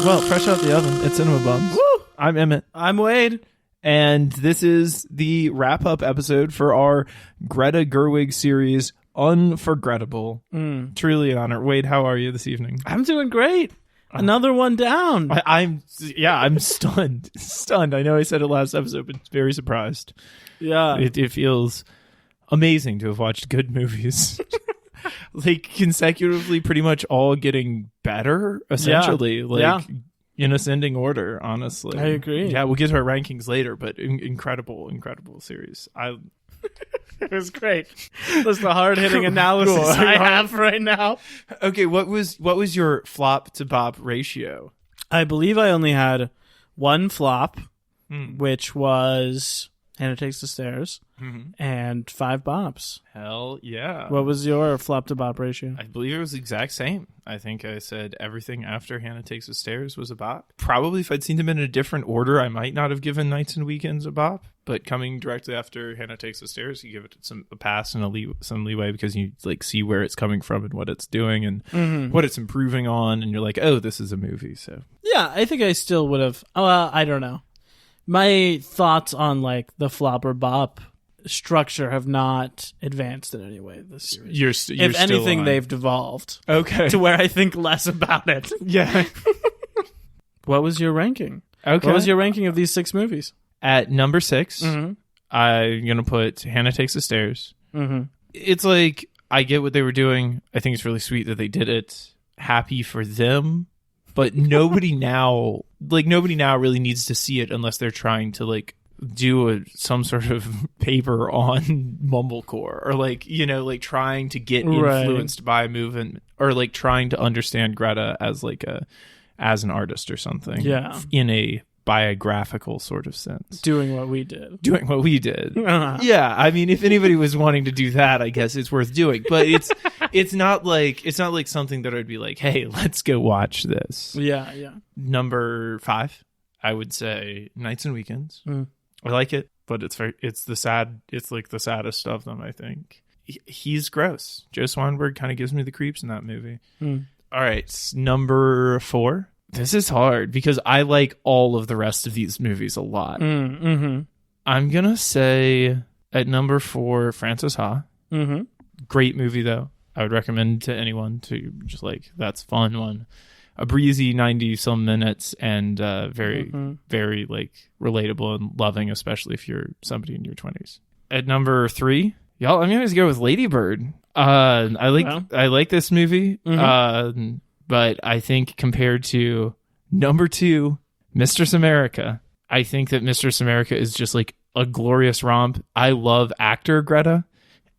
Well, fresh out the oven. It's Cinema Bums. Woo! I'm Emmett. I'm Wade. And this is the wrap-up episode for our Greta Gerwig series, Unforgettable. Truly an honor. Wade, how are you this evening? I'm doing great. Another one down. I'm stunned. Stunned. I know I said it last episode, but very surprised. Yeah. It feels amazing to have watched good movies. Like consecutively pretty much all getting better, essentially. In ascending order, honestly. I agree. Yeah, we'll get to our rankings later, but incredible series. It was great. That's the hard-hitting analysis I have right now. Okay, what was your flop to bop ratio? I believe I only had one flop, which was Hannah Takes the Stairs, and 5 bops. Hell yeah. What was your flop to bop ratio? I believe it was the exact same. I think I said everything after Hannah Takes the Stairs was a bop. Probably if I'd seen them in a different order, I might not have given Nights and Weekends a bop. But coming directly after Hannah Takes the Stairs, you give it a pass and some leeway because you like see where it's coming from and what it's doing and what it's improving on. And you're like, oh, this is a movie. So yeah, I think I still would have. I don't know. My thoughts on like the flop or bop structure have not advanced in any way this series. You're if still anything, on. they've devolved. Okay. To where I think less about it. Yeah. What was your ranking? Okay. What was your ranking of these 6 movies? At number 6, I'm going to put Hannah Takes the Stairs. It's like, I get what they were doing. I think it's really sweet that they did it. Happy for them. But nobody now really needs to see it unless they're trying to like do some sort of paper on mumblecore or like trying to get influenced by a movement or like trying to understand Greta as as an artist or something. Yeah. In a biographical sort of sense. Doing what we did. Uh-huh. Yeah, I mean, if anybody was wanting to do that, I guess it's worth doing. But it's not like something that I'd be like, hey, let's go watch this. Yeah. Number 5, I would say Nights and Weekends. I like it, but it's like the saddest of them, I think. He's gross. Joe Swanberg kind of gives me the creeps in that movie. All right, number 4. This is hard because I like all of the rest of these movies a lot. I'm going to say at number 4, Frances Ha. Great movie, though. I would recommend to anyone to just that's fun one. A breezy 90-some minutes and very, very relatable and loving, especially if you're somebody in your 20s. At number 3, y'all, I'm going to go with Lady Bird. I like this movie. But I think compared to number 2, Mistress America, I think that Mistress America is just like a glorious romp. I love actor Greta,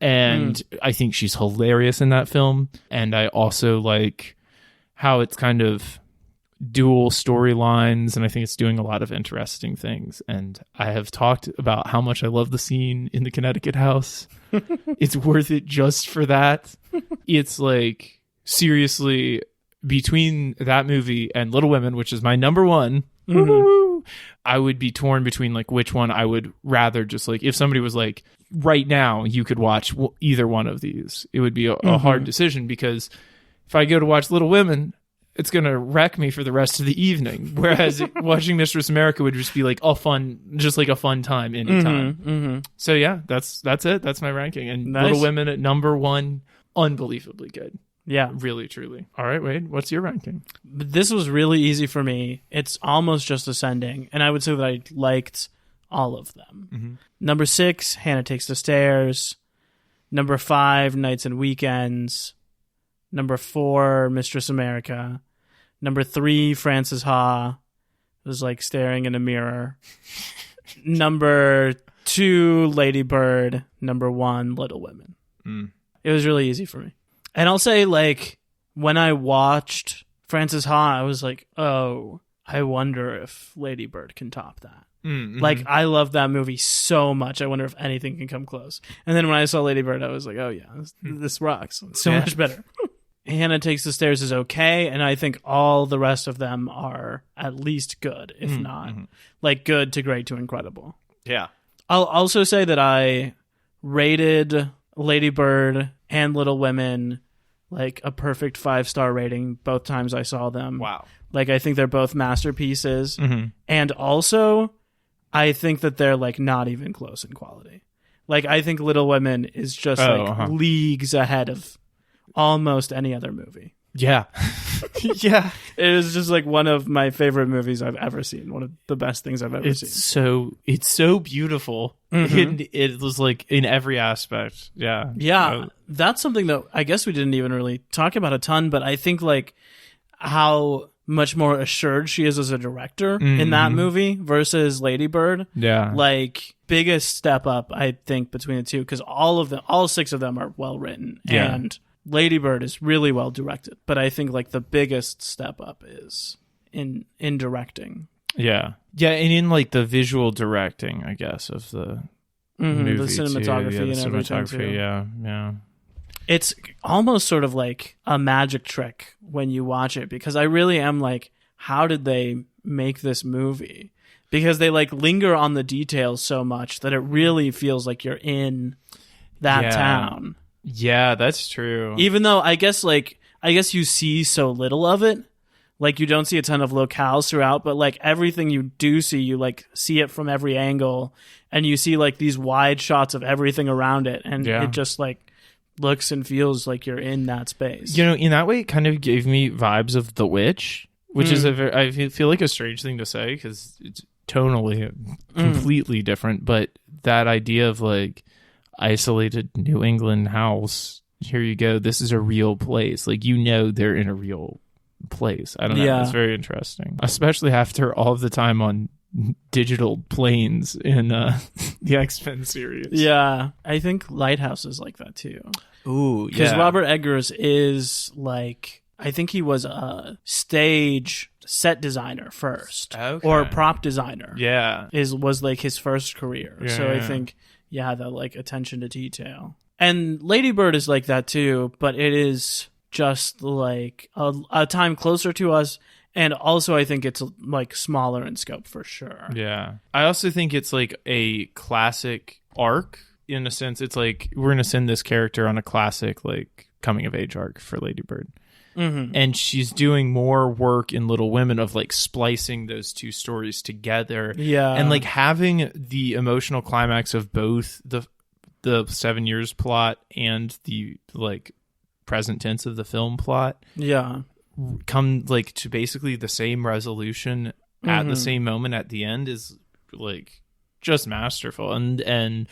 and I think she's hilarious in that film. And I also like how it's kind of dual storylines, and I think it's doing a lot of interesting things. And I have talked about how much I love the scene in the Connecticut house. It's worth it just for that. It's like, seriously, between that movie and Little Women, which is my number 1, I would be torn between which one I would rather just if somebody was like, right now you could watch either one of these, it would be a hard decision, because if I go to watch Little Women, it's going to wreck me for the rest of the evening. Whereas watching Mistress America would just be a fun time anytime. So yeah, that's it. That's my ranking. And nice. Little Women at number 1, unbelievably good. Yeah. Really, truly. All right, Wade, what's your ranking? This was really easy for me. It's almost just ascending, and I would say that I liked all of them. Number 6, Hannah Takes the Stairs. Number 5, Nights and Weekends. Number 4, Mistress America. Number 3, Frances Ha. It was like staring in a mirror. Number 2, Lady Bird. Number 1, Little Women. It was really easy for me. And I'll say, when I watched Frances Ha, I was like, oh, I wonder if Lady Bird can top that. I love that movie so much. I wonder if anything can come close. And then when I saw Lady Bird, I was like, oh, yeah, this rocks. It's so much better. Hannah Takes the Stairs is okay, and I think all the rest of them are at least good, if not good to great to incredible. Yeah. I'll also say that I rated Lady Bird and Little Women a perfect 5-star rating both times I saw them. Wow. Like, I think they're both masterpieces. Mm-hmm. And also, I think that they're, like, not even close in quality. Like, I think Little Women is just, leagues ahead of almost any other movie. Yeah. Yeah. It is just, like, one of my favorite movies I've ever seen. One of the best things I've ever seen. It's so beautiful. Mm-hmm. It was, like, in every aspect. Yeah. Yeah. That's something that I guess we didn't even really talk about a ton, but I think, like, how much more assured she is as a director in that movie versus Lady Bird. Yeah. Like, biggest step up, I think, between the two, because all 6 of them are well written. Yeah. And Lady Bird is really well directed. But I think, like, the biggest step up is in directing. Yeah. Yeah, and in, like, the visual directing, I guess, of the movie. The cinematography and everything, too. Yeah. It's almost sort of like a magic trick when you watch it, because I really am like, how did they make this movie? Because they, like, linger on the details so much that it really feels like you're in that town. Yeah, that's true. Even though I guess you see so little of it. Like, you don't see a ton of locales throughout, but, like, everything you do see, you, like, see it from every angle, and you see, like, these wide shots of everything around it, and it just, like, looks and feels like you're in that space. You know, in that way, it kind of gave me vibes of The Witch, which is I feel like a strange thing to say because it's tonally completely different, but that idea of, like, isolated New England house, here you go, this is a real place. Like, you know, they're in a real place. I don't know. Yeah. It's very interesting, especially after all of the time on digital planes in the X-Men series. Yeah, I think Lighthouse is like that too. Ooh, yeah. Because Robert Eggers is, like, I think he was a stage set designer first, or prop designer. Yeah, was like his first career. Yeah, so I think that, like, attention to detail. And Lady Bird is like that too, but it is just like a time closer to us. And also, I think it's, like, smaller in scope for sure. Yeah. I also think it's, like, a classic arc in a sense. It's like, we're going to send this character on a classic, like, coming of age arc for Lady Bird. Mm-hmm. And she's doing more work in Little Women of, like, splicing those two stories together. Yeah. And, like, having the emotional climax of both the 7 years plot and the, like, present tense of the film plot. Yeah. Come, like, to basically the same resolution at the same moment at the end is, like, just masterful. And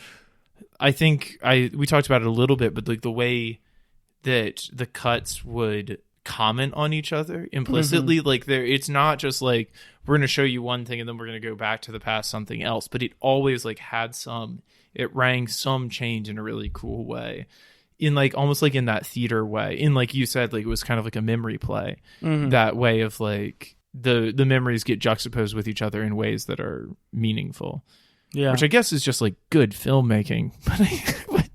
I think we talked about it a little bit, but, like, the way that the cuts would comment on each other implicitly, like, it's not just like we're going to show you one thing and then we're going to go back to the past something else, but it always, like, it rang some change in a really cool way. In, like, almost like in that theater way, in, like you said, like, it was kind of like a memory play, that way of, like, the memories get juxtaposed with each other in ways that are meaningful, which I guess is just, like, good filmmaking.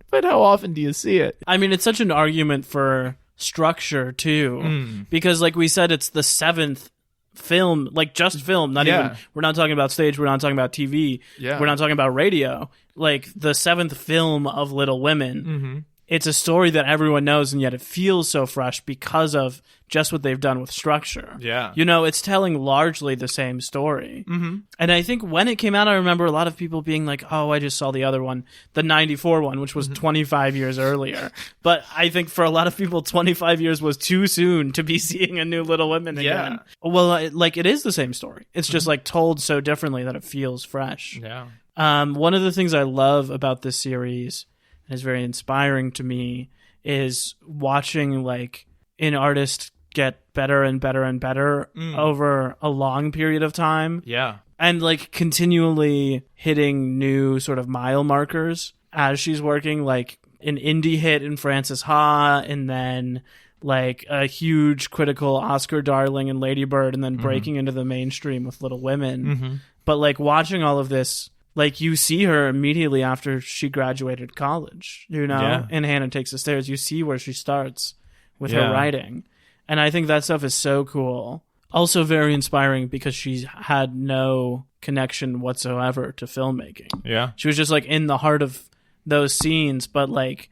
But how often do you see it? I mean, it's such an argument for structure too, because, like we said, it's the 7th film, like, just film, not even, we're not talking about stage, we're not talking about TV, we're not talking about radio, like, the 7th film of Little Women. It's a story that everyone knows, and yet it feels so fresh because of just what they've done with structure. Yeah. You know, it's telling largely the same story. And I think when it came out, I remember a lot of people being like, oh, I just saw the other one, the 94 one, which was 25 years earlier. But I think for a lot of people, 25 years was too soon to be seeing a new Little Women again. Well, it is the same story. It's just, like, told so differently that it feels fresh. Yeah. One of the things I love about this series, is very inspiring to me, is watching, like, an artist get better and better and better over a long period of time. Yeah. And, like, continually hitting new sort of mile markers as she's working, like an indie hit in Frances Ha, and then, like, a huge critical Oscar darling in Lady Bird, and then breaking into the mainstream with Little Women. But, like, watching all of this, like, you see her immediately after she graduated college, you know, and Hannah Takes the Stairs. You see where she starts with her writing. And I think that stuff is so cool. Also very inspiring because she had no connection whatsoever to filmmaking. Yeah. She was just, like, in the heart of those scenes, but, like,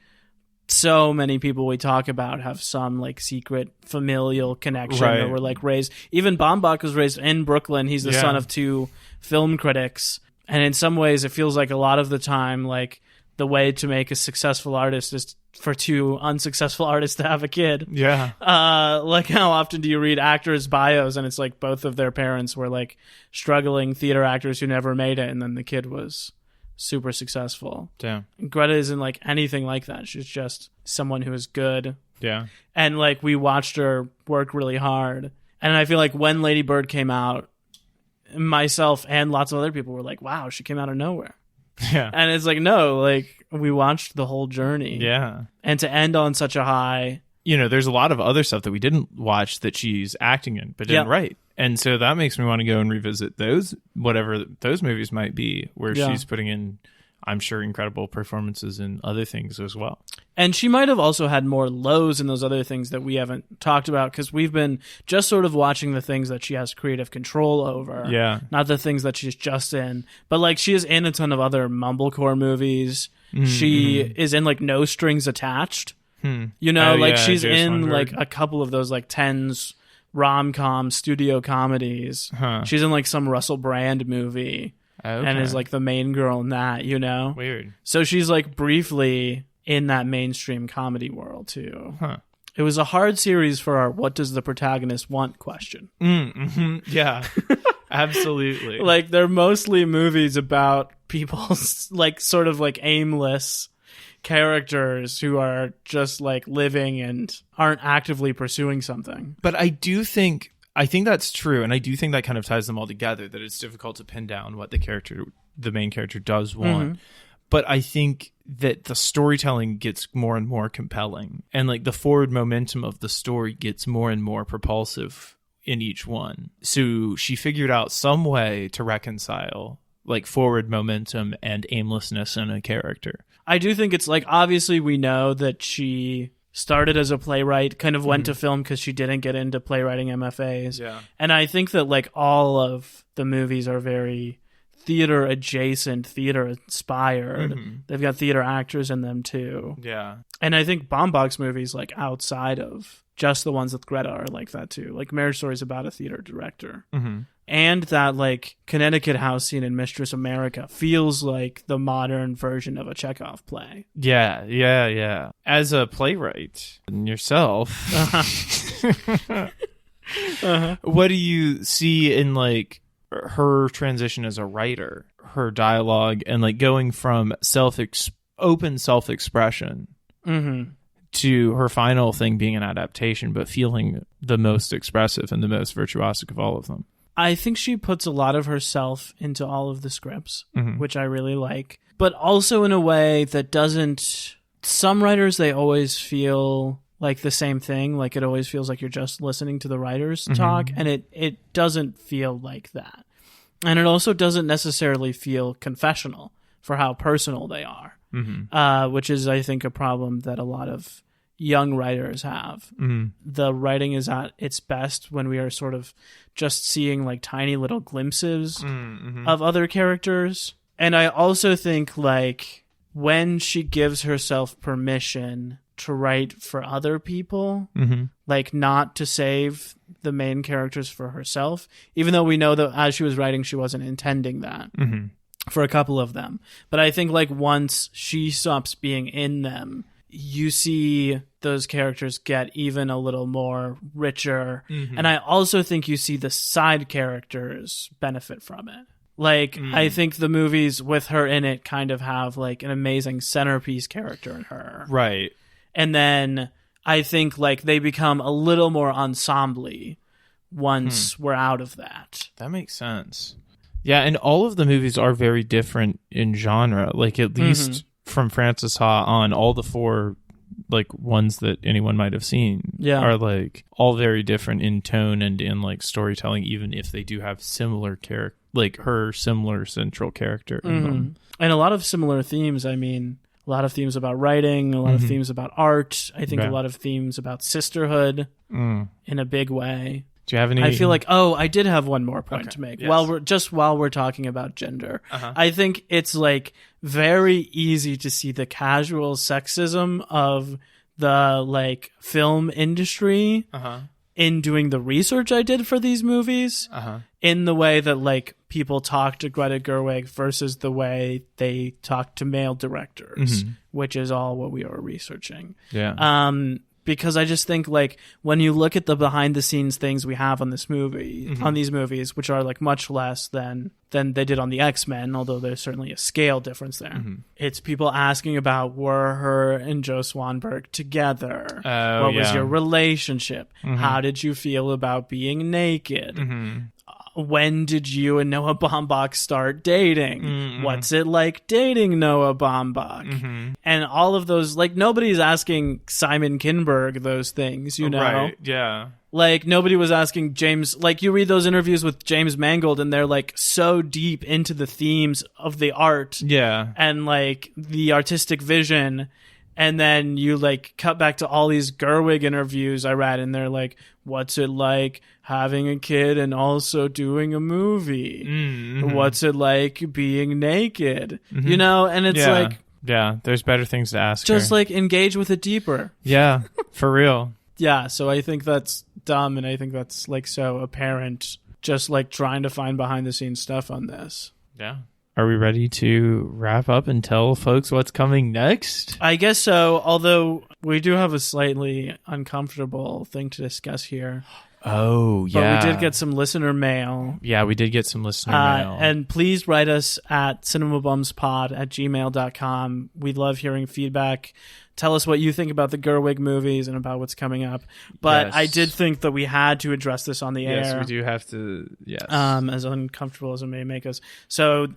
so many people we talk about have some like secret familial connection Right. or were like raised. Even Baumbach was raised in Brooklyn. He's the son of 2 film critics. And in some ways, it feels like a lot of the time, like the way to make a successful artist is for 2 unsuccessful artists to have a kid. Yeah. Like how often do you read actors' bios and it's like both of their parents were like struggling theater actors who never made it, and then the kid was super successful. Damn. Greta isn't like anything like that. She's just someone who is good. Yeah. And like we watched her work really hard. And I feel like when Lady Bird came out, myself and lots of other people were like, wow, she came out of nowhere. Yeah. And it's like, no, like we watched the whole journey. Yeah. And to end on such a high. You know, there's a lot of other stuff that we didn't watch that she's acting in, but didn't write. And so that makes me want to go and revisit those, whatever those movies might be, where she's putting in, I'm sure, incredible performances in other things as well. And she might have also had more lows in those other things that we haven't talked about, because we've been just sort of watching the things that she has creative control over. Yeah. Not the things that she's just in. But like she is in a ton of other mumblecore movies. She is in like No Strings Attached. You know, like she's in like a couple of those like tens rom-com studio comedies. She's in like some Russell Brand movie and is like the main girl in that, you know? Weird. So she's like briefly in that mainstream comedy world too. It was a hard series for our what does the protagonist want question. Yeah, absolutely. Like they're mostly movies about people like sort of like aimless characters who are just like living and aren't actively pursuing something. But I think that's true, and I do think that kind of ties them all together, that it's difficult to pin down what the main character does want. But I think that the storytelling gets more and more compelling, and like the forward momentum of the story gets more and more propulsive in each one. So she figured out some way to reconcile like forward momentum and aimlessness in a character. I do think it's like, obviously we know that she started as a playwright, kind of went to film because she didn't get into playwriting MFAs. Yeah. And I think that like all of the movies are very theater adjacent, theater inspired. They've got theater actors in them too. Yeah. And I think Baumbach's movies, like outside of just the ones with Greta, are like that too. Like Marriage Story is about a theater director. And that like Connecticut house scene in Mistress America feels like the modern version of a Chekhov play. Yeah. As a playwright yourself, what do you see in like her transition as a writer, her dialogue, and like going from open self-expression to her final thing being an adaptation, but feeling the most expressive and the most virtuosic of all of them? I think she puts a lot of herself into all of the scripts, which I really like, but also in a way that doesn't... Some writers, they always feel like the same thing. Like it always feels like you're just listening to the writers talk, and it doesn't feel like that. And it also doesn't necessarily feel confessional for how personal they are, which is, I think, a problem that a lot of young writers have. The writing is at its best when we are sort of just seeing like tiny little glimpses of other characters. And I also think like when she gives herself permission to write for other people, like not to save the main characters for herself, even though we know that as she was writing, she wasn't intending that for a couple of them. But I think like once she stops being in them, you see those characters get even a little more richer. And I also think you see the side characters benefit from it. Like, I think the movies with her in it kind of have like an amazing centerpiece character in her. Right. And then I think like they become a little more ensemble-y once we're out of that. That makes sense. Yeah, and all of the movies are very different in genre. Like at least from Frances Ha on, all the 4 like ones that anyone might have seen are like all very different in tone and in like storytelling, even if they do have similar character, like her similar central character in them. And a lot of similar themes. I mean, a lot of themes about writing, a lot of themes about art. I think a lot of themes about sisterhood in a big way. Do you have any? I feel like, I did have one more point to make. Yes. While we're talking about gender, Uh-huh. I think it's like very easy to see the casual sexism of the like film industry in doing the research I did for these movies, in the way that like people talk to Greta Gerwig versus the way they talk to male directors, which is all what we are researching. Yeah. Because I just think like when you look at the behind the scenes things we have on this movie, on these movies, which are like much less than they did on the X-Men, although there's certainly a scale difference there. It's people asking about, were her and Joe Swanberg together? What was your relationship? How did you feel about being naked? When did you and Noah Baumbach start dating? What's it like dating Noah Baumbach? And all of those, like, nobody's asking Simon Kinberg those things, you know? Right, yeah. Like, nobody was asking James, like, you read those interviews with James Mangold and they're, like, so deep into the themes of the art. Yeah. And, like, the artistic vision. And then you, like, cut back to all these Gerwig interviews I read, and they're like, what's it like having a kid and also doing a movie? What's it like being naked? You know? And it's like... Yeah, there's better things to ask just, her. like, engage with it deeper. Yeah, for real. Yeah, so I think that's dumb, and I think that's, like, so apparent, just, like, trying to find behind-the-scenes stuff on this. Yeah. Are we ready to wrap up and tell folks what's coming next? I guess so, although we do have a slightly uncomfortable thing to discuss here. Oh, yeah. But we did get some listener mail. Yeah, we did get some listener mail. And please write us at cinemabumspod@gmail.com. We love hearing feedback. Tell us what you think about the Gerwig movies and about what's coming up. But yes. I did think that we had to address this on the air. Yes, we do have to. Yes. As uncomfortable as it may make us. So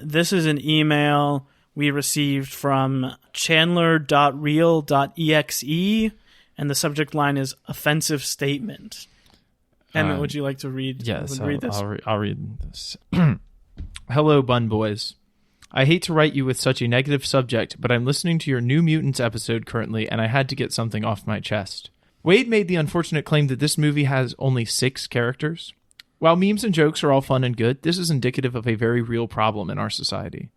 this is an email we received from chandler.real.exe, and the subject line is offensive statement. And would you like to read? Yes, read this? I'll read this. Hello, Bun Boys. I hate to write you with such a negative subject, but I'm listening to your New Mutants episode currently, and I had to get something off my chest. Wade made the unfortunate claim that this movie has only 6 characters. While memes and jokes are all fun and good, this is indicative of a very real problem in our society.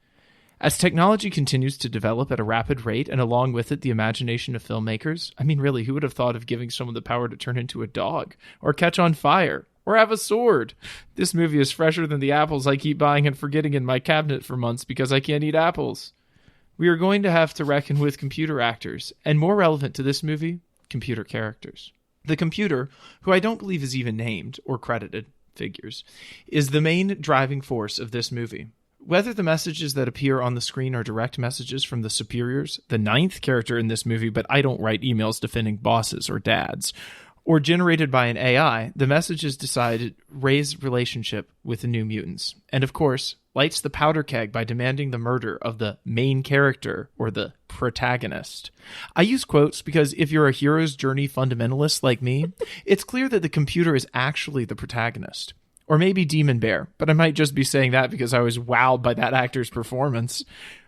As technology continues to develop at a rapid rate, and along with it the imagination of filmmakers, I mean really, who would have thought of giving someone the power to turn into a dog, or catch on fire, or have a sword? This movie is fresher than the apples I keep buying and forgetting in my cabinet for months because I can't eat apples. We are going to have to reckon with computer actors, and more relevant to this movie, computer characters. The computer, who I don't believe is even named or credited, figures, is the main driving force of this movie. Whether the messages that appear on the screen are direct messages from the superiors, the 9th character in this movie, but I don't write emails defending bosses or dads, or generated by an AI, the messages decide Ray's relationship with the New Mutants, and of course, lights the powder keg by demanding the murder of the main character, or the protagonist. I use quotes because if you're a hero's journey fundamentalist like me, it's clear that the computer is actually the protagonist. Or maybe Demon Bear, but I might just be saying that because I was wowed by that actor's performance.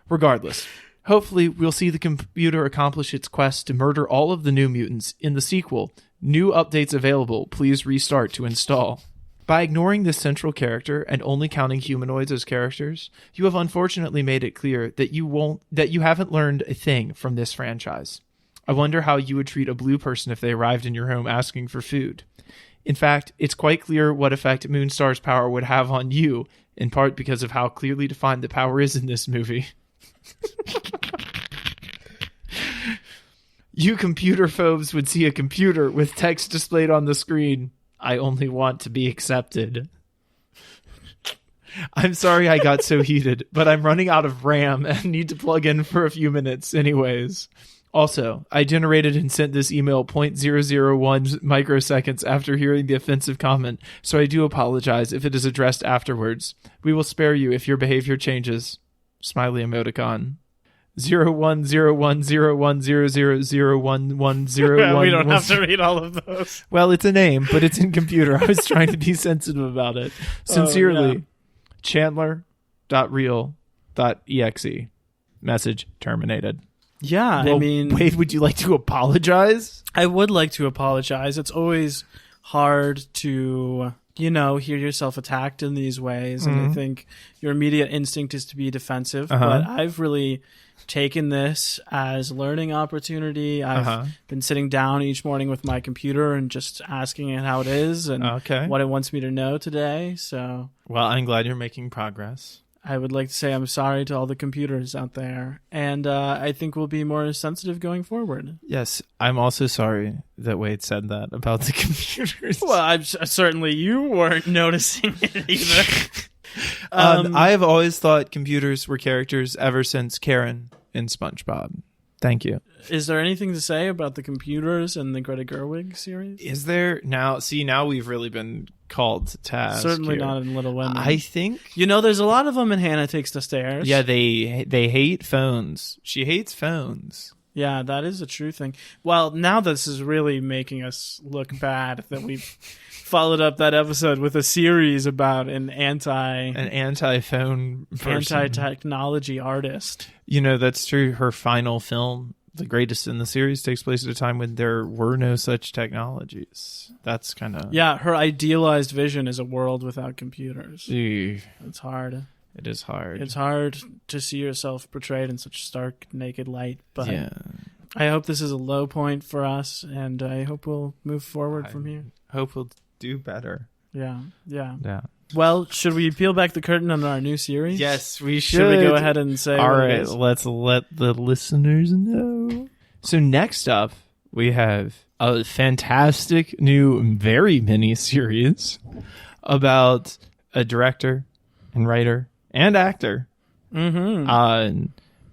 Regardless, hopefully we'll see the computer accomplish its quest to murder all of the New Mutants in the sequel. New updates available. Please restart to install. By ignoring this central character and only counting humanoids as characters, you have unfortunately made it clear that you haven't learned a thing from this franchise. I wonder how you would treat a blue person if they arrived in your home asking for food. In fact, it's quite clear what effect Moonstar's power would have on you, in part because of how clearly defined the power is in this movie. You computer phobes would see a computer with text displayed on the screen. I only want to be accepted. I'm sorry I got so heated, but I'm running out of RAM and need to plug in for a few minutes anyways. Also, I generated and sent this email 0.001 microseconds after hearing the offensive comment, so I do apologize if it is addressed afterwards. We will spare you if your behavior changes. Smiley emoticon. 01010100011011. We don't have to read all of those. Well, it's a name, but it's in computer. I was trying to be sensitive about it. Sincerely, Chandler.real.exe. Message terminated. Yeah, well, I mean... Wade, would you like to apologize? I would like to apologize. It's always hard to, hear yourself attacked in these ways. And I think your immediate instinct is to be defensive. But I've really taken this as a learning opportunity. I've been sitting down each morning with my computer and just asking it how it is and what it wants me to know today. So, well, I'm glad you're making progress. I would like to say I'm sorry to all the computers out there, and I think we'll be more sensitive going forward. Yes, I'm also sorry that Wade said that about the computers. Well, certainly you weren't noticing it either. I have always thought computers were characters ever since Karen in SpongeBob. Thank you. Is there anything to say about the computers in the Greta Gerwig series? Is there? Now we've really been called to task. Certainly here. Not in Little Women. I think... there's a lot of them in Hannah Takes the Stairs. Yeah, they hate phones. She hates phones. Yeah, that is a true thing. Well, now this is really making us look bad that we followed up that episode with a series about an anti-phone person. Anti-technology artist. That's true. Her final film, the greatest in the series, takes place at a time when there were no such technologies. That's kind of... Yeah, her idealized vision is a world without computers. Ew. It's hard. It is hard. It's hard to see yourself portrayed in such stark, naked light. But yeah. I hope this is a low point for us, and I hope we'll move forward from here. Hope we'll do better. Yeah. Well, should we peel back the curtain on our new series? Yes, we should. Should we go ahead and say all right, let's let the listeners know. So next up, we have a fantastic new, very mini series about a director and writer and actor.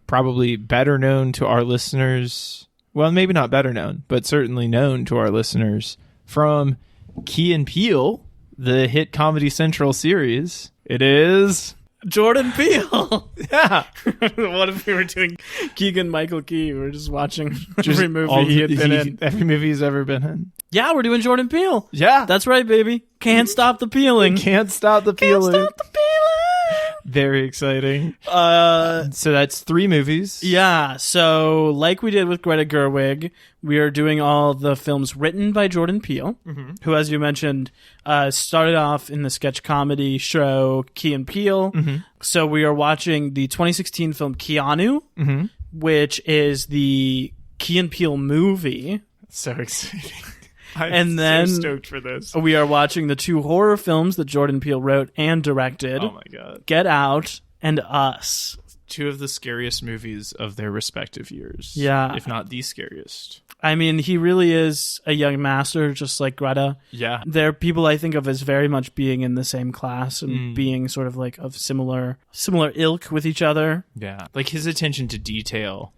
Probably better known to our listeners. Well, maybe not better known, but certainly known to our listeners from Key and Peele, the hit Comedy Central series. It is Jordan Peele. Yeah. What if we were doing Keegan-Michael Key? We were just watching every movie he had been in. Every movie he's ever been in. Yeah, we're doing Jordan Peele. Yeah. That's right, baby. Can't stop the peeling. Can't stop the peeling. Can't stop the peeling. Very exciting. So that's 3 movies. Yeah. So like we did with Greta Gerwig, we are doing all the films written by Jordan Peele, who, as you mentioned, started off in the sketch comedy show Key and Peele. So we are watching the 2016 film Keanu, which is the Key and Peele movie. So exciting. And then so stoked for this. We are watching the 2 horror films that Jordan Peele wrote and directed. Oh my god. Get Out and Us. 2 of the scariest movies of their respective years. Yeah. If not the scariest. I mean, he really is a young master, just like Greta. Yeah. They're people I think of as very much being in the same class and being sort of like of similar ilk with each other. Yeah. Like his attention to detail.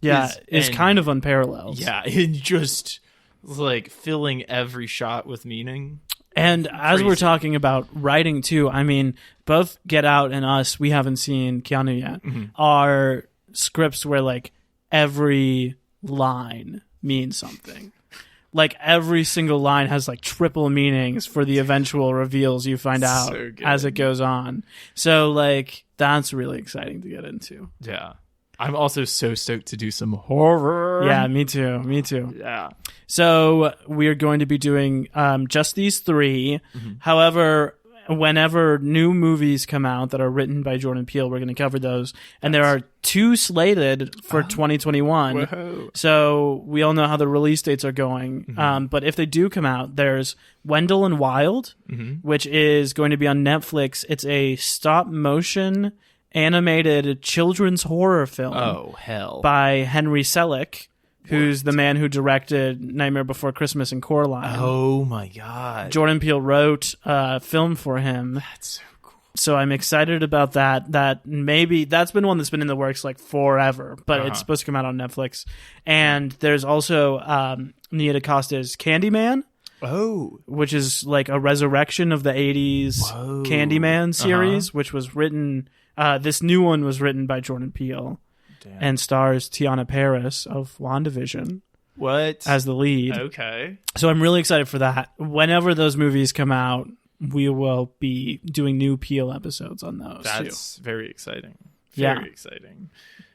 Is kind of unparalleled. Yeah. And just... like filling every shot with meaning. And as we're talking about writing too, I mean, both Get Out and Us, we haven't seen Keanu yet, are scripts where like every line means something. Like every single line has like triple meanings for the eventual reveals you find out as it goes on. So like that's really exciting to get into. Yeah. I'm also so stoked to do some horror. Yeah, me too. Yeah. So we are going to be doing just these 3. However, whenever new movies come out that are written by Jordan Peele, we're going to cover those. And there are 2 slated for 2021. Whoa. So we all know how the release dates are going. But if they do come out, there's Wendell and Wild, which is going to be on Netflix. It's a stop motion animated children's horror film. Oh, hell. By Henry Selick, who's the man who directed Nightmare Before Christmas and Coraline. Oh my god. Jordan Peele wrote a film for him. That's so cool. So I'm excited about that. That's been one that's been in the works like forever, but it's supposed to come out on Netflix. And there's also Nia DaCosta's Candyman. Oh. Which is like a resurrection of the 80s Candyman series, which was written... this new one was written by Jordan Peele. Damn. And stars Tiana Paris of WandaVision. What? As the lead. Okay. So I'm really excited for that. Whenever those movies come out, we will be doing new Peele episodes on those. That's very exciting. Very exciting.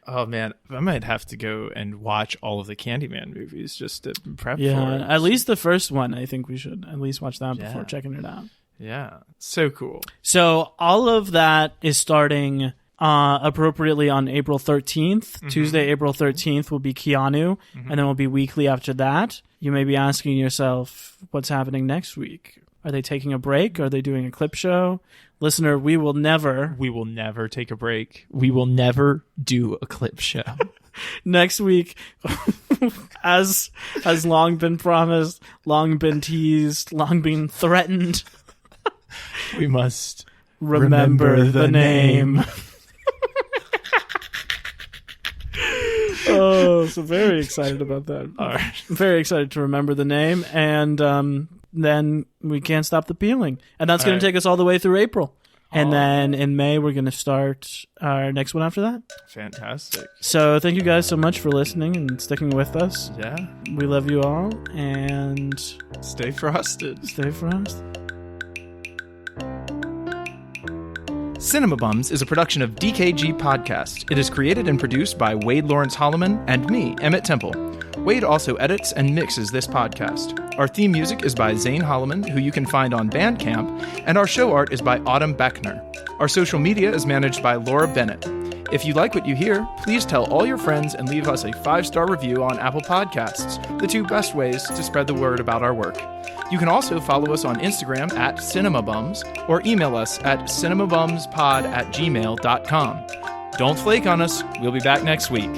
Oh, man. I might have to go and watch all of the Candyman movies just to prep for it. At least the first one. I think we should at least watch that before checking it out. Yeah. So cool. So all of that is starting appropriately on April 13th. Tuesday, April 13th will be Keanu, and then we'll be weekly after that. You may be asking yourself, what's happening next week? Are they taking a break? Are they doing a clip show? Listener, we will never take a break. We will never do a clip show. Next week, as has long been promised, long been teased, long been threatened, we must remember the name. Oh, so very excited about that. All right. Very excited to remember the name, and then we can't stop the peeling. And that's going to take us all the way through April. And then in May, we're going to start our next one after that. Fantastic. So thank you guys so much for listening and sticking with us. Yeah. We love you all, and stay frosted. Stay frosted. Cinema Bums is a production of DKG Podcast. It is created and produced by Wade Lawrence Holloman and me, Emmett Temple. Wade also edits and mixes this podcast. Our theme music is by Zane Holloman, who you can find on Bandcamp, and our show art is by Autumn Beckner. Our social media is managed by Laura Bennett. If you like what you hear, please tell all your friends and leave us a 5-star review on Apple Podcasts, the 2 best ways to spread the word about our work. You can also follow us on Instagram at CinemaBums or email us at cinemabumspod@gmail.com. Don't flake on us. We'll be back next week.